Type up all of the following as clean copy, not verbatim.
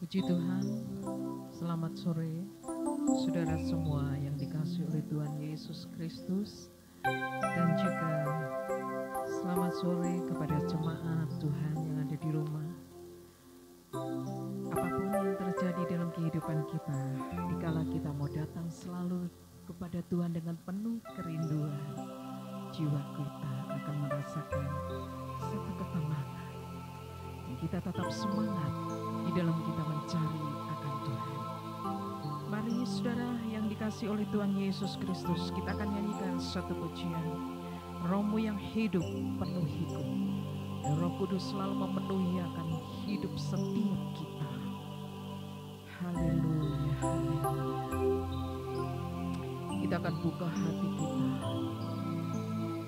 Puji Tuhan, selamat sore saudara semua yang dikasihi oleh Tuhan Yesus Kristus, dan juga selamat sore kepada jemaat Tuhan yang ada di rumah. Apapun yang terjadi dalam kehidupan kita, dikala kita mau datang selalu kepada Tuhan dengan penuh kerinduan, jiwa kita akan merasakan satu ketenangan. Kita tetap semangat di dalam kita mencari akan Tuhan. Mari saudara yang dikasihi oleh Tuhan Yesus Kristus, kita akan nyanyikan satu pujian. Rohmu yang hidup penuhiku. Dan Roh Kudus selalu memenuhi akan hidup setiap kita. Haleluya, haleluya. Kita akan buka hati kita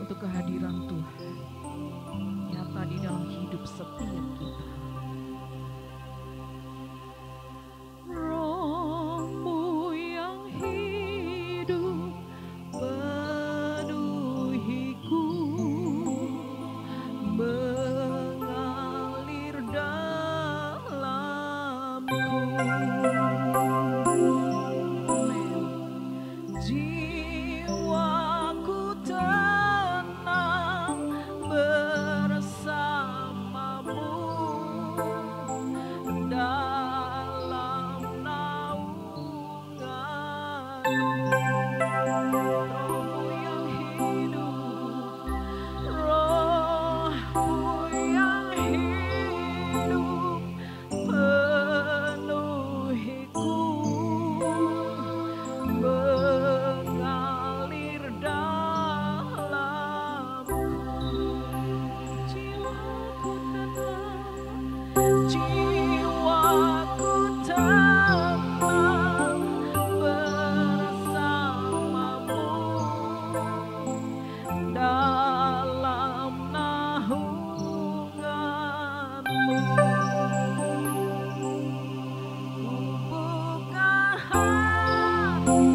untuk kehadiran Tuhan nyata di dalam hidup setiap kita. Rohmu yang hidup penuhiku, mengalir dalamku. Jiwaku tenang bersamamu dalam naunganmu. Rohmu yang hidup, Rohmu yang hidup penuhiku, mengalir dalamku. Jiwaku tenang bersamamu dalam naunganmu. Buka hati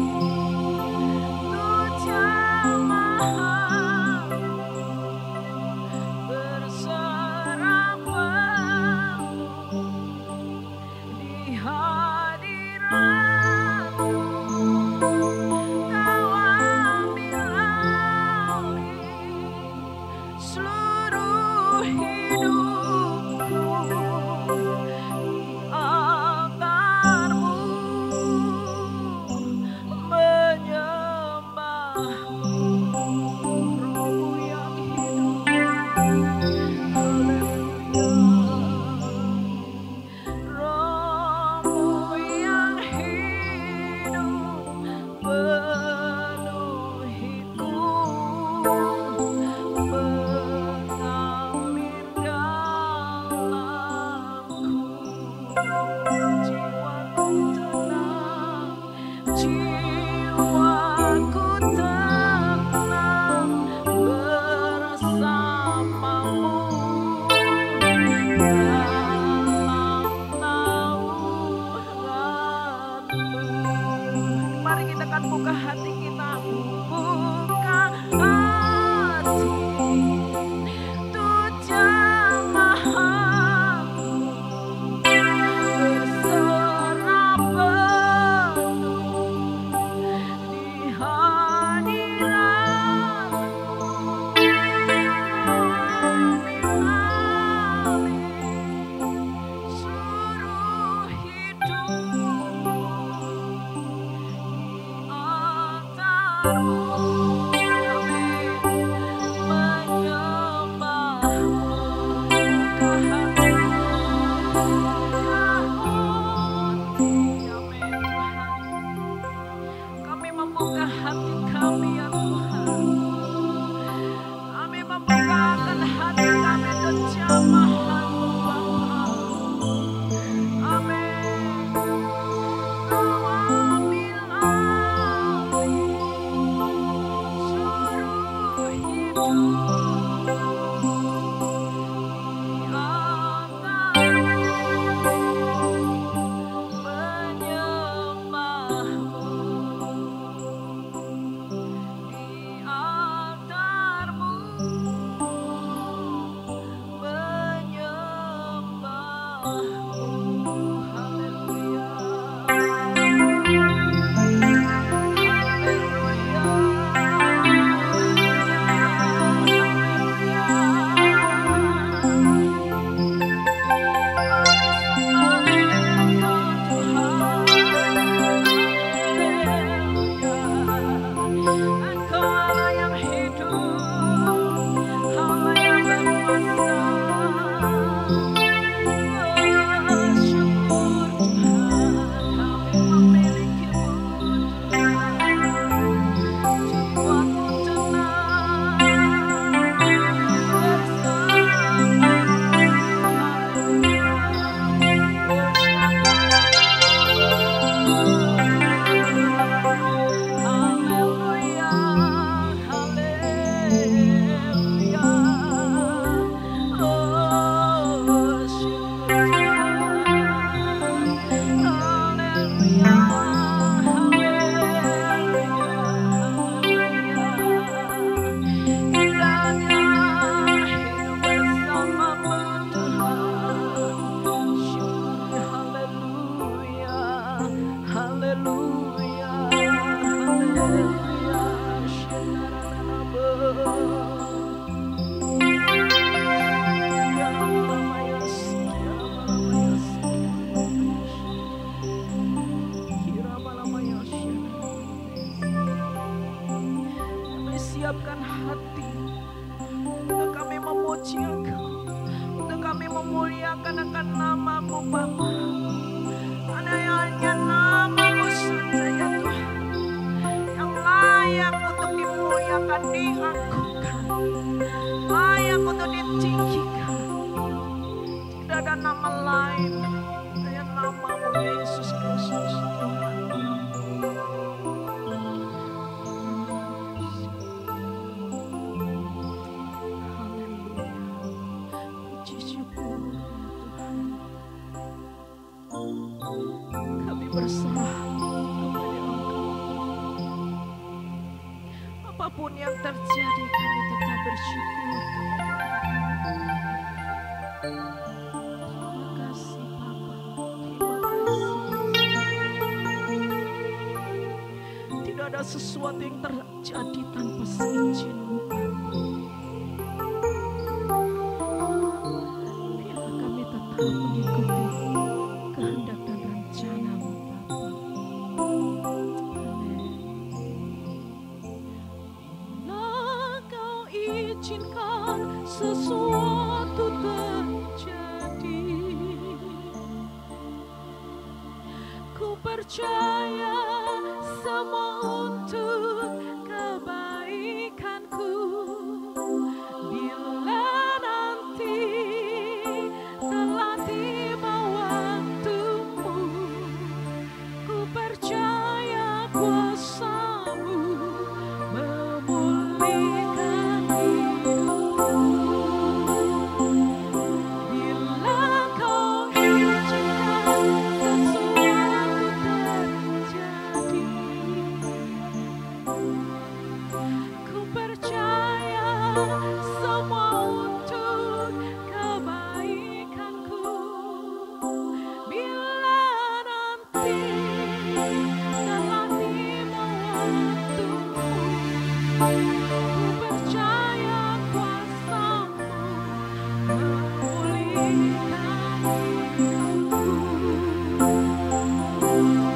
untuk jamaah berserah penuh di hadiratmu. Kau ambil alih seluruh hidupku, altarmu menyembahmu. Rohmu yang hidup, haleluya. Rohmu yang hidup penuhiku, mengalir dalamku. Jiwaku tenang bersamamu dalam naunganmu. Mari kita akan buka hati kita, buka hati untuk jamaahmu berserah penuh di hadiratmu. Ambil alih seluruh hidupku, altarmu. Kami membuka hati kami ya Tuhan. Kami membukakan hati kami untuk jamaah-Mu Bapa. Amin. Kau ambil alih berserah kepada Engkau. Apapun yang terjadi, kami tetap bersyukur kepada Engkau. Terima kasih Bapa, terima kasih. Tidak ada sesuatu yang terjadi tanpa seizin-Mu Bapa. Biarlah kami tetap mengikuti kehendak dan rencana-Mu Bapa. Amin. Bila Kau izinkan sesuatu terjadi, ku percaya semua untuk kebaikanku. Bila nanti telah tiba waktumu, ku percaya kuasa-Mu memulihkan hidupku. Bila Kau izinkan sesuatu terjadi, ku percaya semua untuk kebaikanku. Bila nanti telah tiba waktumu, ku percaya kuasa-Mu memulihkan hidupku.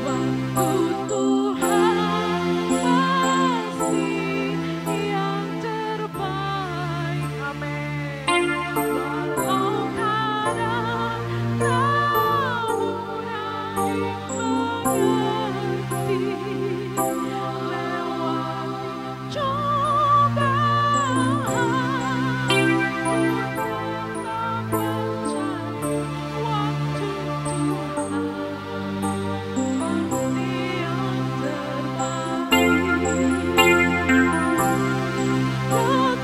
Waktu Tuhan pasti yang terbaik. Amin. Walau kadang tak mudah dimengerti, lewati cobaan, tetap percaya waktu Tuhan pasti yang terbaik.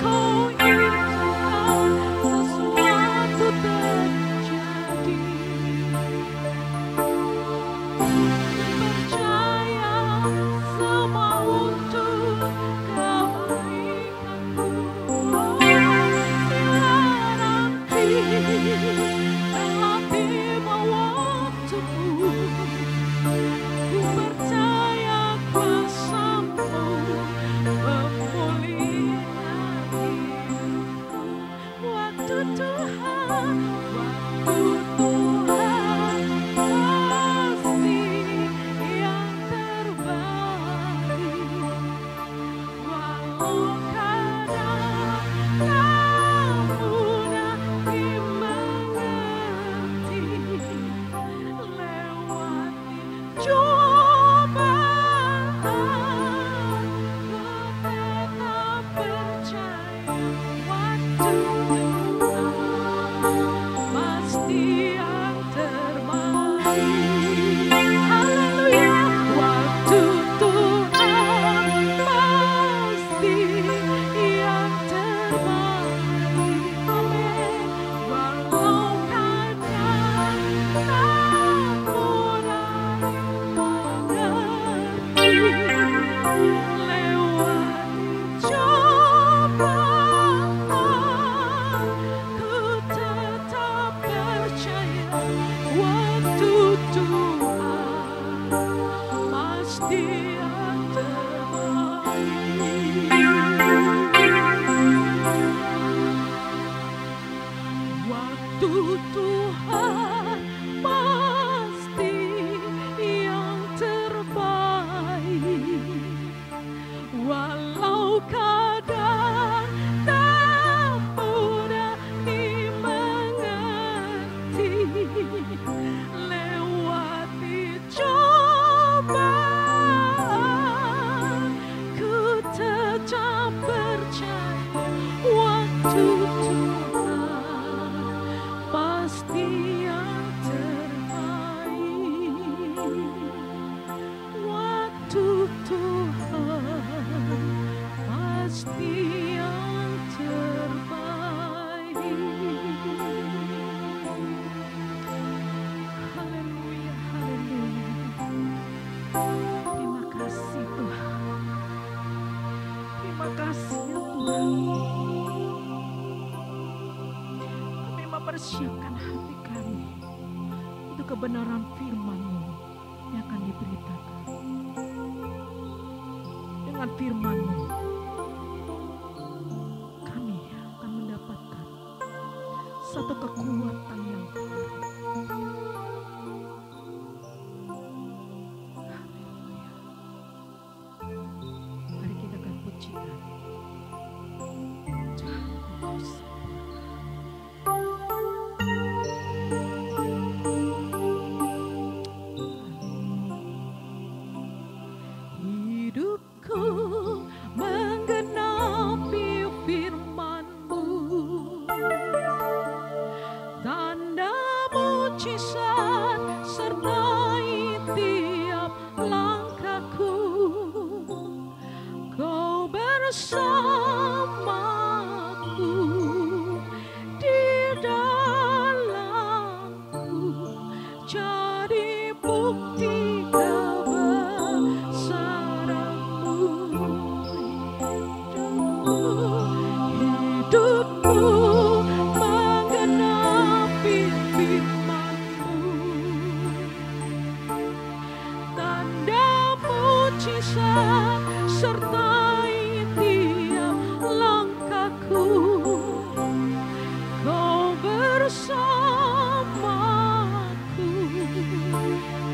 Kau izinkan sesuatu terjadi, percaya semua untuk kebaikanku. Bila nanti telah tiba waktumu, ku percaya kuasa-Mu memulihkan hidupku. Waktu Tuhan pasti yang terbaik. Walau kadang tak mudah dimengerti, lewati cobaan, ku tetap percaya waktu Tuhan pasti yang terbaik. Haleluya. Waktu Tuhan pasti yang terbaik. Amin. Walau kadang tak mudah persiapkan hati kami untuk kebenaran firman-Mu yang akan diberitakan. Dengan firman-Mu kami akan mendapatkan satu kekuatan yang baru. Haleluya. Mari kita akan pujikan Tuhan Kudus. Hidupku menggenapi firman-Mu, tanda mujizat sertai tiap langkahku. Kau bersamaku di dalamku, jadi bukti kebesaran-Mu. Hidupku menggenapi firman-Mu, tanda mujizat sertai tiap langkahku. Kau bersamaku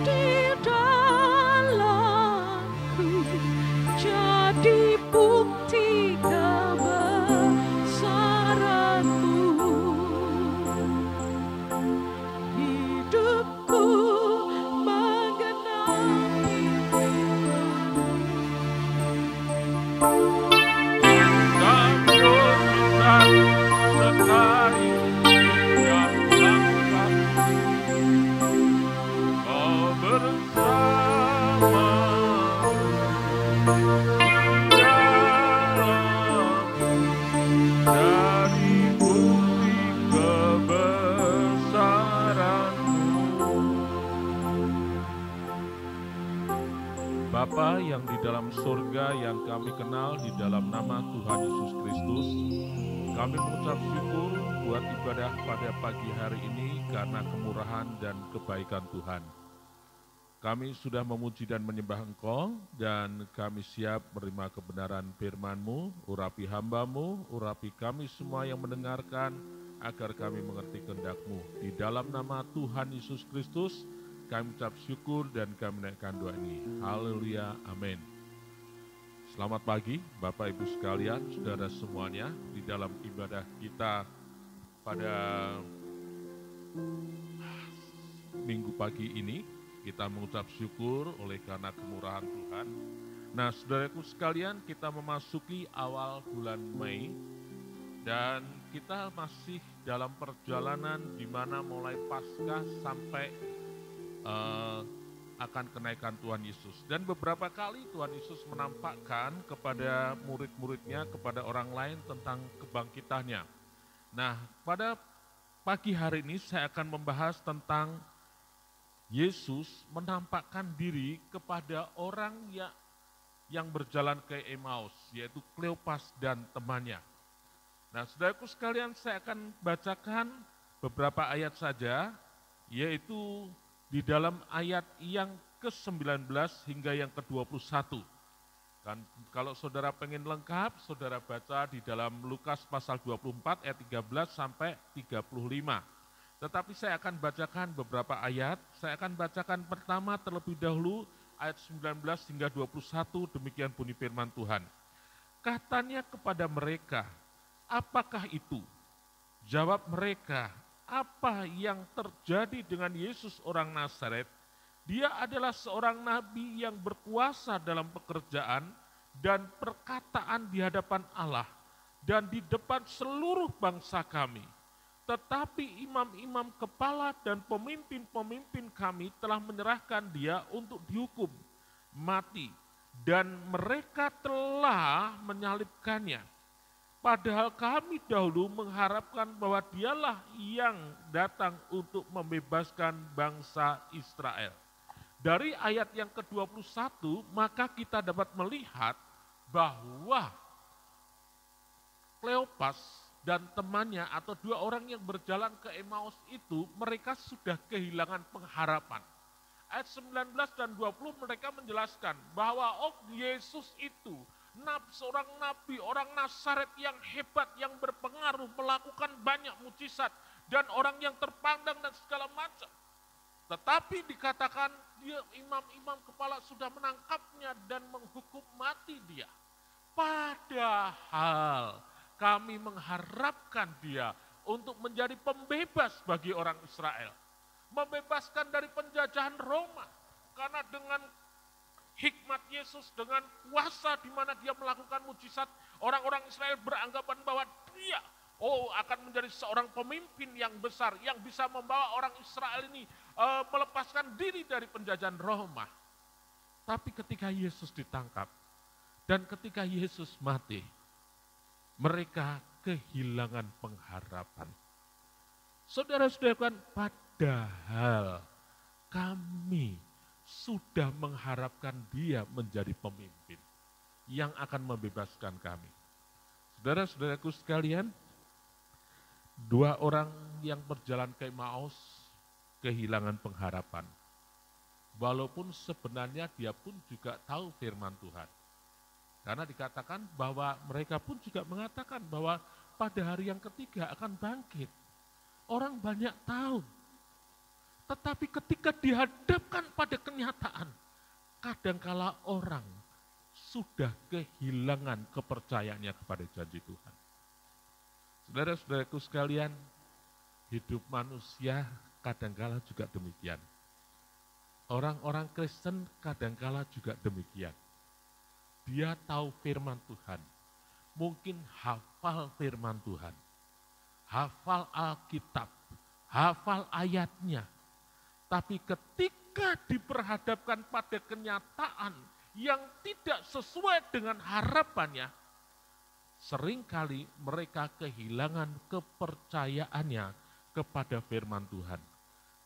di dalamku, jadi bukti kebesaran-Mu. Hidupku menggenapi Bapa yang di dalam surga, yang kami kenal di dalam nama Tuhan Yesus Kristus, kami mengucap syukur buat ibadah pada pagi hari ini karena kemurahan dan kebaikan Tuhan. Kami sudah memuji dan menyembah Engkau, dan kami siap menerima kebenaran firman-Mu. Urapi hamba-Mu, urapi kami semua yang mendengarkan, agar kami mengerti kehendak-Mu. Di dalam nama Tuhan Yesus Kristus, kami ucap syukur dan kami menaikkan doa ini. Haleluya, amin. Selamat pagi Bapak Ibu sekalian, saudara semuanya. Di dalam ibadah kita pada minggu pagi ini, kita mengucap syukur oleh karena kemurahan Tuhan. Nah, saudaraku sekalian, kita memasuki awal bulan Mei, dan kita masih dalam perjalanan di mana mulai Paskah sampai akan kenaikan Tuhan Yesus. Dan beberapa kali Tuhan Yesus menampakkan kepada murid-muridnya, kepada orang lain tentang kebangkitannya. Nah, pada pagi hari ini saya akan membahas tentang Yesus menampakkan diri kepada orang yang berjalan ke Emmaus, yaitu Kleopas dan temannya. Nah, saudaraku sekalian, saya akan bacakan beberapa ayat saja, yaitu di dalam ayat yang ke-19 hingga yang ke-21. Kan, kalau saudara pengen lengkap, saudara baca di dalam Lukas pasal 24 ayat 13 sampai 35. Tetapi saya akan bacakan beberapa ayat. Saya akan bacakan pertama terlebih dahulu ayat 19 hingga 21, demikian bunyi firman Tuhan. Katanya kepada mereka, apakah itu? Jawab mereka, apa yang terjadi dengan Yesus orang Nazaret? Dia adalah seorang nabi yang berkuasa dalam pekerjaan dan perkataan di hadapan Allah dan di depan seluruh bangsa kami. Tetapi imam-imam kepala dan pemimpin-pemimpin kami telah menyerahkan dia untuk dihukum mati, dan mereka telah menyalibkannya. Padahal kami dahulu mengharapkan bahwa dialah yang datang untuk membebaskan bangsa Israel. Dari ayat yang ke-21, maka kita dapat melihat bahwa Kleopas dan temannya atau dua orang yang berjalan ke Emmaus itu, mereka sudah kehilangan pengharapan. Ayat 19 dan 20 mereka menjelaskan bahwa Yesus itu seorang nabi, orang Nazaret yang hebat, yang berpengaruh, melakukan banyak mujizat, dan orang yang terpandang dan segala macam. Tetapi dikatakan dia imam-imam kepala sudah menangkapnya dan menghukum mati dia. Padahal kami mengharapkan dia untuk menjadi pembebas bagi orang Israel. Membebaskan dari penjajahan Roma. Karena dengan hikmat Yesus, dengan kuasa di mana dia melakukan mujizat, orang-orang Israel beranggapan bahwa dia akan menjadi seorang pemimpin yang besar, yang bisa membawa orang Israel ini melepaskan diri dari penjajahan Roma. Tapi ketika Yesus ditangkap, dan ketika Yesus mati, mereka kehilangan pengharapan. Saudara-saudara, padahal kami sudah mengharapkan dia menjadi pemimpin yang akan membebaskan kami. Saudara-saudaraku sekalian, dua orang yang berjalan ke Emmaus kehilangan pengharapan. Walaupun sebenarnya dia pun juga tahu firman Tuhan. Karena dikatakan bahwa mereka pun juga mengatakan bahwa pada hari yang ketiga akan bangkit. Orang banyak tahu. Tetapi ketika dihadapkan pada kenyataan, kadangkala orang sudah kehilangan kepercayaannya kepada janji Tuhan. Saudara-saudaraku sekalian, hidup manusia kadangkala juga demikian. Orang-orang Kristen kadangkala juga demikian. Dia tahu firman Tuhan, mungkin hafal firman Tuhan, hafal Alkitab, hafal ayatnya. Tapi ketika diperhadapkan pada kenyataan yang tidak sesuai dengan harapannya, seringkali mereka kehilangan kepercayaannya kepada firman Tuhan.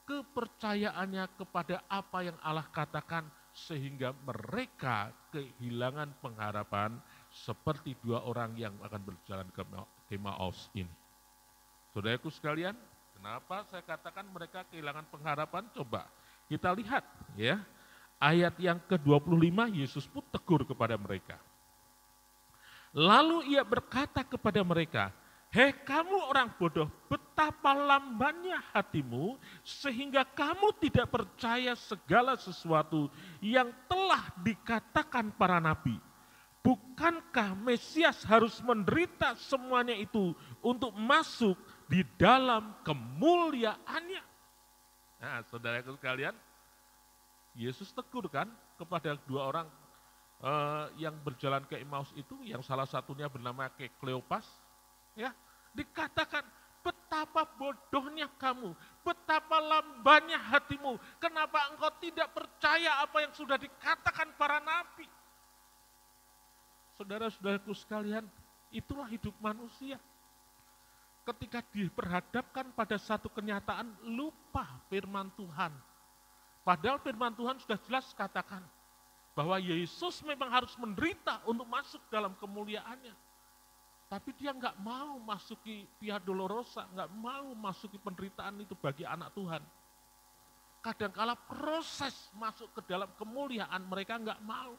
Kepercayaannya kepada apa yang Allah katakan, sehingga mereka kehilangan pengharapan seperti dua orang yang akan berjalan ke Emmaus ini. Saudaraku sekalian, kenapa saya katakan mereka kehilangan pengharapan? Coba kita lihat ya. Ayat yang ke-25, Yesus pun tegur kepada mereka. Lalu ia berkata kepada mereka, "Hei kamu orang bodoh, betapa lambannya hatimu sehingga kamu tidak percaya segala sesuatu yang telah dikatakan para nabi. Bukankah Mesias harus menderita semuanya itu untuk masuk di dalam kemuliaannya?" Nah, saudaraku sekalian, Yesus tegur kan kepada dua orang yang berjalan ke Emmaus itu, yang salah satunya bernama Kleopas, ya, dikatakan betapa bodohnya kamu, betapa lambannya hatimu, kenapa engkau tidak percaya apa yang sudah dikatakan para nabi? Saudara-saudaraku sekalian, itulah hidup manusia. Ketika diperhadapkan pada satu kenyataan, lupa firman Tuhan. Padahal firman Tuhan sudah jelas katakan bahwa Yesus memang harus menderita untuk masuk dalam kemuliaannya. Tapi dia nggak mau masuki Via Dolorosa, nggak mau masuki penderitaan itu bagi anak Tuhan. Kadangkala proses masuk ke dalam kemuliaan mereka nggak mau.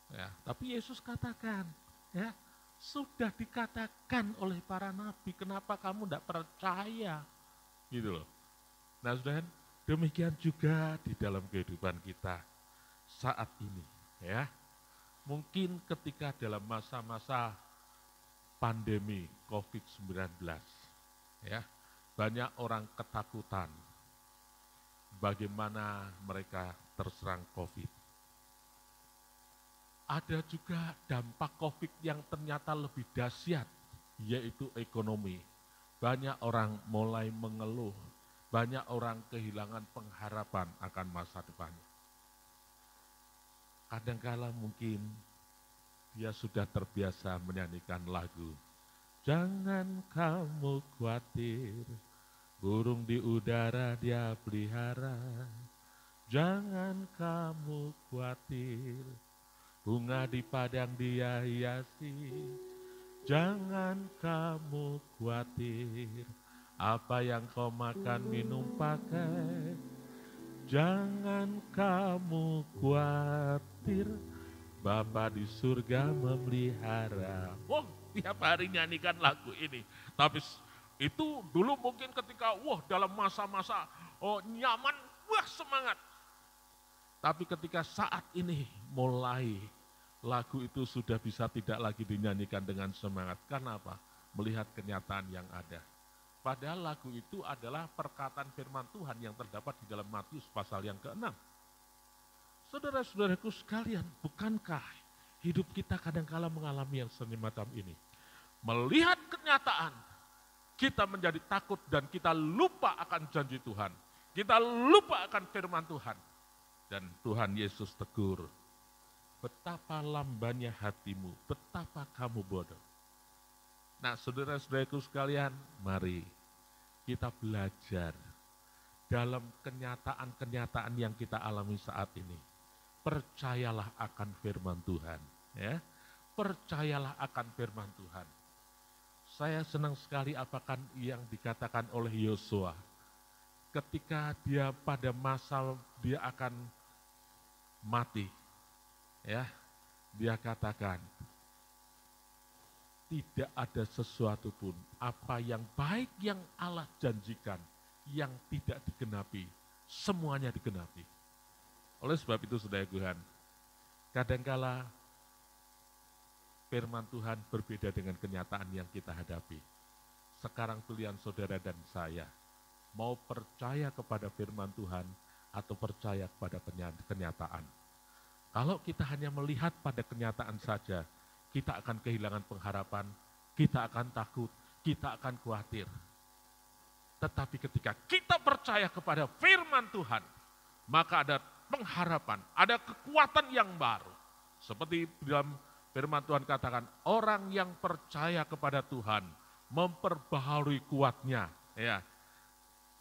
Ya, tapi Yesus katakan, ya, sudah dikatakan oleh para nabi, kenapa kamu tidak percaya? Gitu loh. Nah, saudara, demikian juga di dalam kehidupan kita saat ini, ya. Mungkin ketika dalam masa-masa pandemi COVID-19, ya, banyak orang ketakutan bagaimana mereka terserang COVID. Ada juga dampak COVID yang ternyata lebih dahsyat, yaitu ekonomi. Banyak orang mulai mengeluh, banyak orang kehilangan pengharapan akan masa depannya. Kadangkala mungkin dia sudah terbiasa menyanyikan lagu, "Jangan kamu khawatir, burung di udara dia pelihara. Jangan kamu khawatir, bunga di padang dia hiasi. Jangan kamu khawatir, apa yang kau makan, minum, pakai. Jangan kamu khawatir, Bapa di surga memelihara. Oh, tiap hari nyanyikan lagu ini. Tapi itu dulu mungkin ketika dalam masa-masa nyaman, semangat. Tapi ketika saat ini mulai lagu itu sudah bisa tidak lagi dinyanyikan dengan semangat. Karena apa? Melihat kenyataan yang ada. Padahal lagu itu adalah perkataan firman Tuhan yang terdapat di dalam Matius pasal yang ke-6. Saudara-saudaraku sekalian, bukankah hidup kita kadang-kala mengalami yang semacam ini? Melihat kenyataan, kita menjadi takut dan kita lupa akan janji Tuhan. Kita lupa akan firman Tuhan. Dan Tuhan Yesus tegur, betapa lambannya hatimu, betapa kamu bodoh. Nah, saudara-saudaraku sekalian, mari kita belajar dalam kenyataan-kenyataan yang kita alami saat ini. Percayalah akan firman Tuhan, ya. Percayalah akan firman Tuhan. Saya senang sekali apakan yang dikatakan oleh Yosua. Ketika dia pada masa dia akan mati, ya, dia katakan, tidak ada sesuatu pun apa yang baik yang Allah janjikan yang tidak digenapi, semuanya digenapi. Oleh sebab itu saudara Tuhan, kadangkala firman Tuhan berbeda dengan kenyataan yang kita hadapi. Sekarang pilihan saudara dan saya, mau percaya kepada firman Tuhan atau percaya kepada kenyataan. Kalau kita hanya melihat pada kenyataan saja, kita akan kehilangan pengharapan, kita akan takut, kita akan khawatir. Tetapi ketika kita percaya kepada firman Tuhan, maka ada pengharapan, ada kekuatan yang baru. Seperti dalam firman Tuhan katakan, orang yang percaya kepada Tuhan memperbaharui kuatnya. Ya,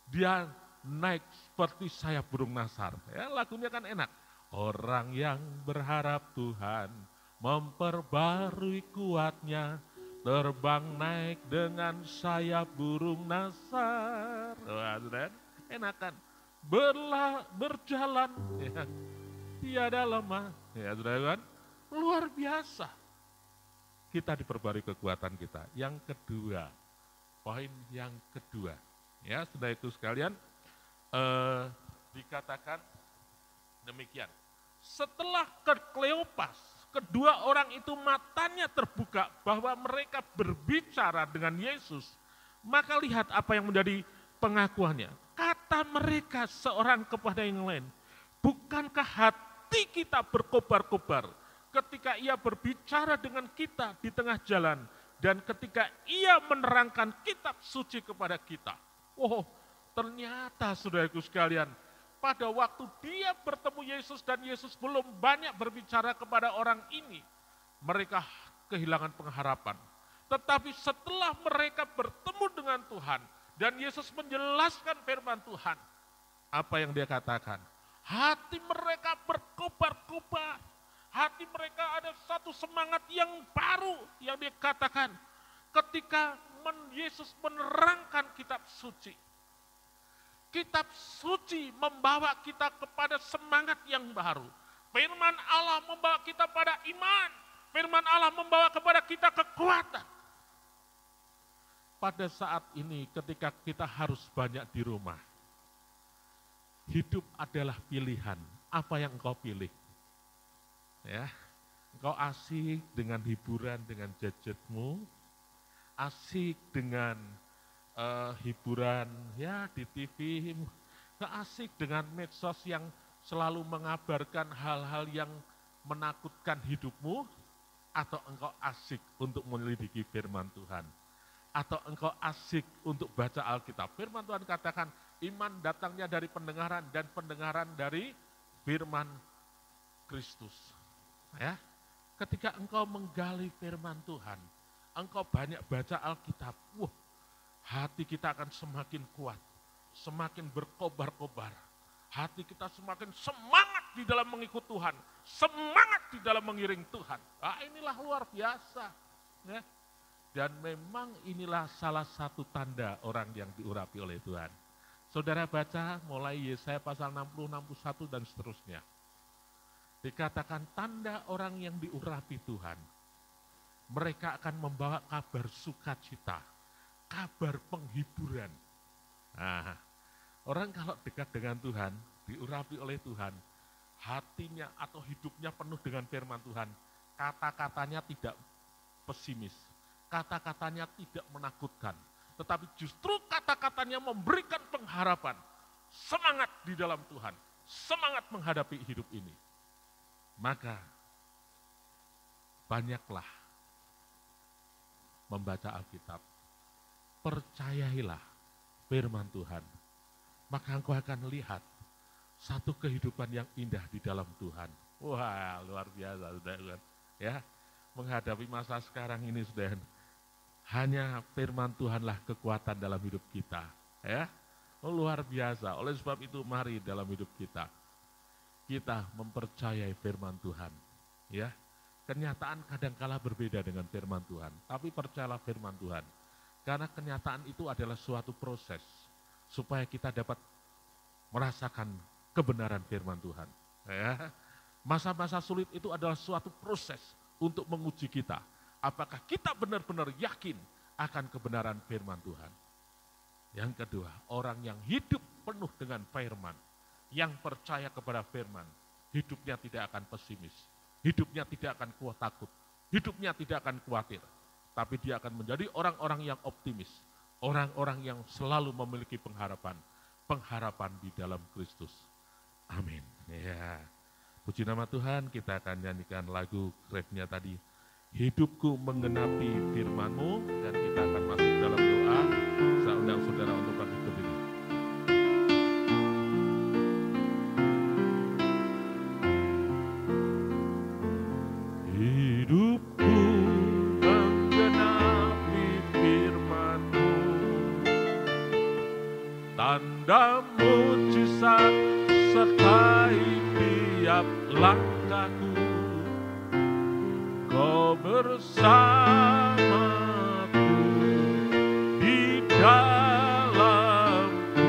dia naik seperti sayap burung nasar. Ya, lagunya kan enak. Orang yang berharap Tuhan memperbarui kuatnya, terbang naik dengan sayap burung nasar. Wah, enak kan? Berjalan, ya, tiada lemah. Ya, kan? Luar biasa. Kita diperbarui kekuatan kita. Yang kedua, poin yang kedua, ya, saudaraku sekalian, dikatakan demikian. Setelah ke Kleopas, kedua orang itu matanya terbuka bahwa mereka berbicara dengan Yesus. Maka lihat apa yang menjadi pengakuannya. Kata mereka seorang kepada yang lain, bukankah hati kita berkobar-kobar ketika ia berbicara dengan kita di tengah jalan dan ketika ia menerangkan kitab suci kepada kita. Oh, ternyata saudaraku sekalian, pada waktu dia bertemu Yesus dan Yesus belum banyak berbicara kepada orang ini, mereka kehilangan pengharapan. Tetapi setelah mereka bertemu dengan Tuhan dan Yesus menjelaskan firman Tuhan, apa yang dia katakan? Hati mereka berkobar-kobar, hati mereka ada satu semangat yang baru yang dia katakan ketika Yesus menerangkan kitab suci. Kitab suci membawa kita kepada semangat yang baru. Firman Allah membawa kita pada iman. Firman Allah membawa kepada kita kekuatan. Pada saat ini ketika kita harus banyak di rumah, hidup adalah pilihan. Apa yang engkau pilih? Ya, engkau asik dengan hiburan, dengan gadgetmu, asik dengan hiburan ya di TV, nggak asik dengan medsos yang selalu mengabarkan hal-hal yang menakutkan hidupmu, atau engkau asik untuk menyelidiki firman Tuhan, atau engkau asik untuk baca Alkitab. Firman Tuhan katakan iman datangnya dari pendengaran dan pendengaran dari firman Kristus. Ya, ketika engkau menggali firman Tuhan, engkau banyak baca Alkitab, hati kita akan semakin kuat, semakin berkobar-kobar. Hati kita semakin semangat di dalam mengikut Tuhan, semangat di dalam mengiring Tuhan. Inilah luar biasa. Ya. Dan memang inilah salah satu tanda orang yang diurapi oleh Tuhan. Saudara baca mulai Yesaya pasal 60, 61 dan seterusnya. Dikatakan tanda orang yang diurapi Tuhan. Mereka akan membawa kabar sukacita, kabar penghiburan. Nah, orang kalau dekat dengan Tuhan, diurapi oleh Tuhan, hatinya atau hidupnya penuh dengan firman Tuhan, kata-katanya tidak pesimis, kata-katanya tidak menakutkan, tetapi justru kata-katanya memberikan pengharapan, semangat di dalam Tuhan, semangat menghadapi hidup ini. Maka banyaklah membaca Alkitab, percayailah firman Tuhan, maka engkau akan lihat satu kehidupan yang indah di dalam Tuhan. Wah, luar biasa, saudara. Ya, menghadapi masa sekarang ini, saudara, hanya firman Tuhanlah kekuatan dalam hidup kita. Ya, luar biasa. Oleh sebab itu, mari dalam hidup kita mempercayai firman Tuhan. Ya, kenyataan kadangkala berbeda dengan firman Tuhan, tapi percayalah firman Tuhan. Karena kenyataan itu adalah suatu proses supaya kita dapat merasakan kebenaran firman Tuhan. Ya. Masa-masa sulit itu adalah suatu proses untuk menguji kita. Apakah kita benar-benar yakin akan kebenaran firman Tuhan. Yang kedua, orang yang hidup penuh dengan firman, yang percaya kepada firman, hidupnya tidak akan pesimis, hidupnya tidak akan kuat takut, hidupnya tidak akan khawatir. Tapi dia akan menjadi orang-orang yang optimis, orang-orang yang selalu memiliki pengharapan di dalam Kristus. Amin. Ya. Puji nama Tuhan, kita akan nyanyikan lagu refnya tadi, hidupku menggenapi firman-Mu, dan kita akan masuk dalam doa. Saya undang saudara untuk bangkit berdiri. Hidupku tanda mujizat sertai tiap langkahku, Kau bersamaku di dalamku,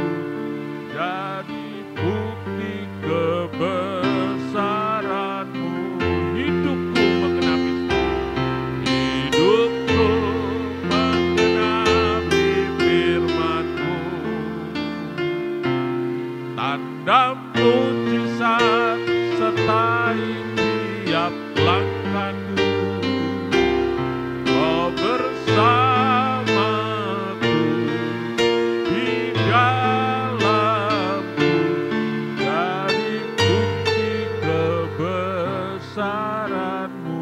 jadi bukti kebesaran-Mu. Hidupku menggenapi firman-Mu, tanda mujizat sertai tiap langkahku, Kau bersamaku di dalamku, jadi bukti kebesaran-Mu.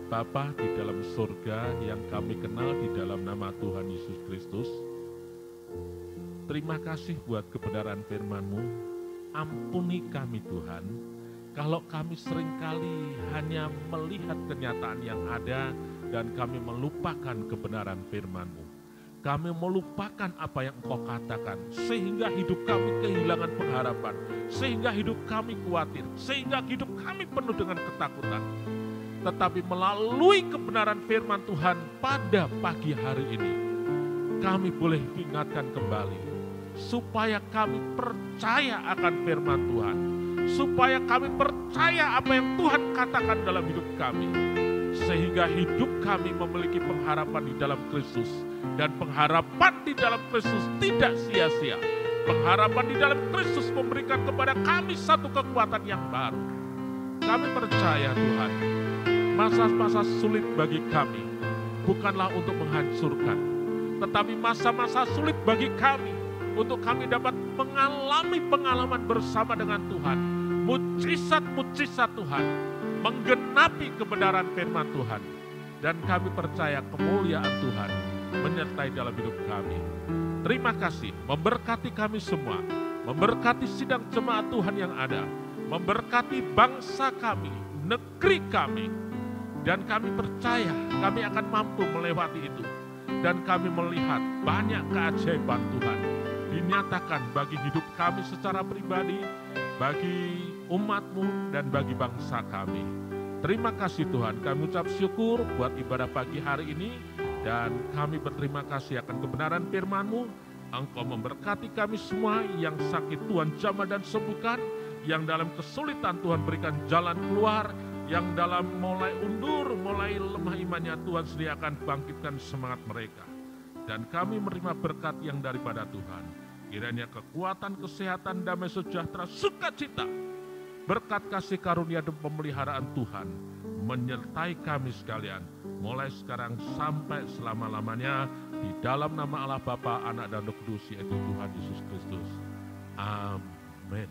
Bapa di dalam surga yang kami kenal di dalam nama Tuhan Yesus Kristus, terima kasih buat kebenaran firman-Mu. Ampuni kami Tuhan, kalau kami seringkali hanya melihat kenyataan yang ada dan kami melupakan kebenaran firman-Mu. Kami melupakan apa yang Engkau katakan, sehingga hidup kami kehilangan pengharapan, sehingga hidup kami khawatir, sehingga hidup kami penuh dengan ketakutan. Tetapi melalui kebenaran firman Tuhan pada pagi hari ini, kami boleh diingatkan kembali, supaya kami percaya akan firman Tuhan, supaya kami percaya apa yang Tuhan katakan dalam hidup kami, sehingga hidup kami memiliki pengharapan di dalam Kristus, dan pengharapan di dalam Kristus tidak sia-sia. Pengharapan di dalam Kristus memberikan kepada kami satu kekuatan yang baru. Kami percaya Tuhan, masa-masa sulit bagi kami bukanlah untuk menghancurkan, tetapi masa-masa sulit bagi kami untuk kami dapat mengalami pengalaman bersama dengan Tuhan, mujizat-mujizat Tuhan, menggenapi kebenaran firman Tuhan, dan kami percaya kemuliaan Tuhan menyertai dalam hidup kami. Terima kasih, memberkati kami semua, memberkati sidang jemaat Tuhan yang ada, memberkati bangsa kami, negeri kami, dan kami percaya kami akan mampu melewati itu, dan kami melihat banyak keajaiban Tuhan dinyatakan bagi hidup kami secara pribadi, bagi umat-Mu, dan bagi bangsa kami. Terima kasih Tuhan, kami ucap syukur buat ibadah pagi hari ini, dan kami berterima kasih akan kebenaran firman-Mu. Engkau memberkati kami semua, yang sakit Tuhan jamah dan sembuhkan, yang dalam kesulitan Tuhan berikan jalan keluar, yang dalam mulai undur, mulai lemah imannya Tuhan sediakan bangkitkan semangat mereka. Dan kami menerima berkat yang daripada Tuhan. Kiranya kekuatan, kesehatan, damai sejahtera, sukacita, berkat kasih karunia dan pemeliharaan Tuhan menyertai kami sekalian, mulai sekarang sampai selama-lamanya, di dalam nama Allah Bapa, Anak dan Roh Kudus, yaitu Tuhan Yesus Kristus. Amin.